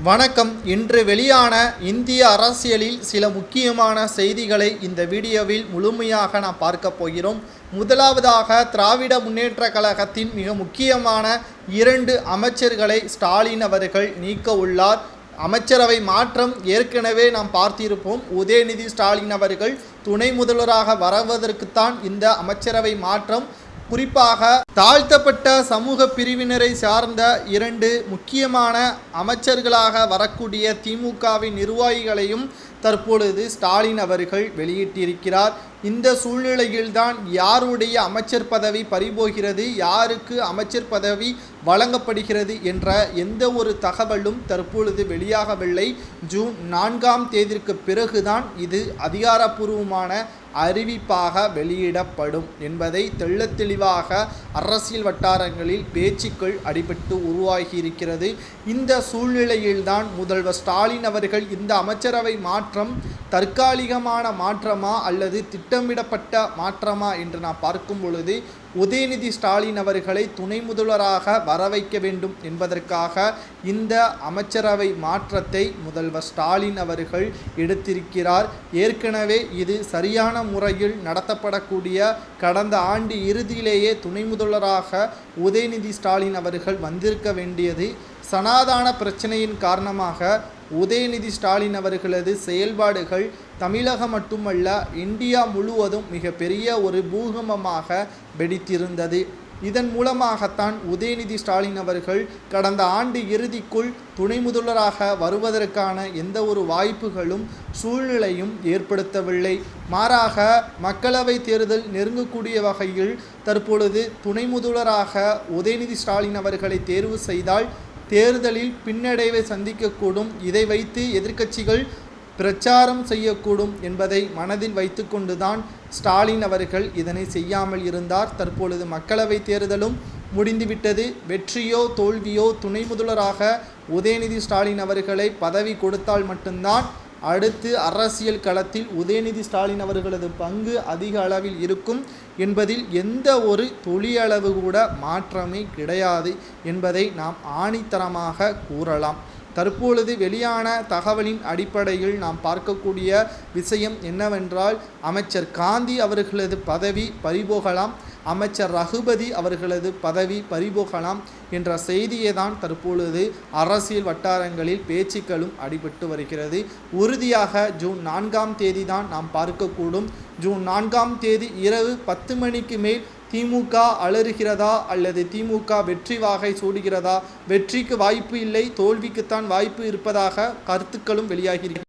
வணக்கம். இன்று வெளியான இந்திய அரசியலில் சில முக்கியமான செய்திகளை இந்த வீடியோவில் முழுமையாக நாம் பார்க்க போகிறோம். முதலாவதாக, திராவிட முன்னேற்ற கழகத்தின் மிக முக்கியமான 2 அமைச்சர்களை ஸ்டாலின் அவர்கள் நீக்க உள்ளார். அமைச்சரவை மாற்றம் ஏற்கனவே நாம் பார்த்திருப்போம். உதயநிதி ஸ்டாலின் அவர்கள் துணை முதல்வராக வருவதற்குத்தான் இந்த அமைச்சரவை மாற்றம். குறிப்பாக தாழ்த்தப்பட்ட சமூக பிரிவினரை சார்ந்த 2 முக்கியமான அமைச்சர்களாக வரக்கூடிய திமுகவின் நிர்வாகிகளையும் தற்பொழுது ஸ்டாலின் அவர்கள் வெளியிட்டிருக்கிறார். இந்த சூழ்நிலையில்தான் யாருடைய அமைச்சர் பதவி பறிபோகிறது, யாருக்கு அமைச்சர் பதவி வழங்கப்படுகிறது என்ற எந்த ஒரு தகவலும் தற்பொழுது வெளியாகவில்லை. ஜூன் 4ஆம் தேதிக்கு பிறகுதான் இது அதிகாரப்பூர்வமான அறிவிப்பாக வெளியிடப்படும் என்பதை தெள்ளத் தெளிவாக அரசியல் வட்டாரங்களில் பேச்சுக்கள் அடிபட்டு உருவாகியிருக்கிறது. இந்த சூழ்நிலையில்தான் முதல்வர் ஸ்டாலின் அவர்கள் இந்த அமைச்சரவை மாற்றம் தற்காலிகமான மாற்றமா அல்லது திட்டமிடப்பட்ட மாற்றமா என்று நாம் பார்க்கும் பொழுது, உதயநிதி ஸ்டாலின் அவர்களை துணை முதல்வராக வர வைக்க வேண்டும் என்பதற்காக இந்த அமைச்சரவை மாற்றத்தை முதல்வர் ஸ்டாலின் அவர்கள் எடுத்திருக்கிறார். ஏற்கனவே இது சரியான முறையில் நடத்தப்படக்கூடிய கடந்த ஆண்டு இறுதியிலேயே துணை முதல்வராக உதயநிதி ஸ்டாலின் அவர்கள் வந்திருக்க வேண்டியது. சனாதன பிரச்சனையின் காரணமாக உதயநிதி ஸ்டாலின் அவர்களது செயல்பாடுகள் தமிழகம் மட்டுமல்ல இந்தியா முழுவதும் மிகப்பெரிய ஒரு பூகம்பமாக வெடித்திருந்தது. இதன் மூலமாகத்தான் உதயநிதி ஸ்டாலின் அவர்கள் கடந்த ஆண்டு இறுதிக்குள் துணை முதல்வராக வருவதற்கான எந்த ஒரு வாய்ப்புகளும் சூழ்நிலையும் ஏற்படுத்தவில்லை. மாறாக மக்களவை தேர்தல் நெருங்கக்கூடிய வகையில் தற்பொழுது துணை முதல்வராக உதயநிதி ஸ்டாலின் அவர்களை தேர்வு செய்தால் தேர்தலில் பின்னடைவை சந்திக்கக்கூடும், இதை வைத்து எதிர்க்கட்சிகள் பிரச்சாரம் செய்யக்கூடும் என்பதை மனதில் வைத்து கொண்டுதான் ஸ்டாலின் அவர்கள் இதனை செய்யாமல் இருந்தார். தற்பொழுது மக்களவை தேர்தலும் முடிந்துவிட்டது. வெற்றியோ தோல்வியோ துணை முதல்வராக உதயநிதி ஸ்டாலின் அவர்களை பதவி கொடுத்தால் மட்டும்தான் அடுத்து அரசியல் களத்தில் உதயநிதி ஸ்டாலின் அவர்களது பங்கு அதிக அளவில் இருக்கும் என்பதில் எந்த ஒரு துளியளவு கூட மாற்றமே கிடையாது என்பதை நாம் ஆணித்தரமாக கூறலாம். தற்பொழுது வெளியான தகவலின் அடிப்படையில் நாம் பார்க்கக்கூடிய விஷயம் என்னவென்றால், அமைச்சர் காந்தி அவர்களது பதவி பறிபோகலாம், அமைச்சர் ரகுபதி அவர்களது பதவி பறிபோகலாம் என்ற செய்தியை தான் தற்பொழுது அரசியல் வட்டாரங்களில் பேச்சுக்களும் அடிபட்டு வருகிறது. உறுதியாக ஜூன் 4ஆம் தேதி தான் நாம் பார்க்கக்கூடும். ஜூன் 4ஆம் தேதி இரவு 10 மணிக்கு மேல் திமுக அலறுகிறதா அல்லது திமுக வெற்றி வாகை சூடுகிறதா? வெற்றிக்கு வாய்ப்பு இல்லை, தோல்விக்குத்தான் வாய்ப்பு இருப்பதாக கருத்துக்களும் வெளியாகியிருக்கிறது.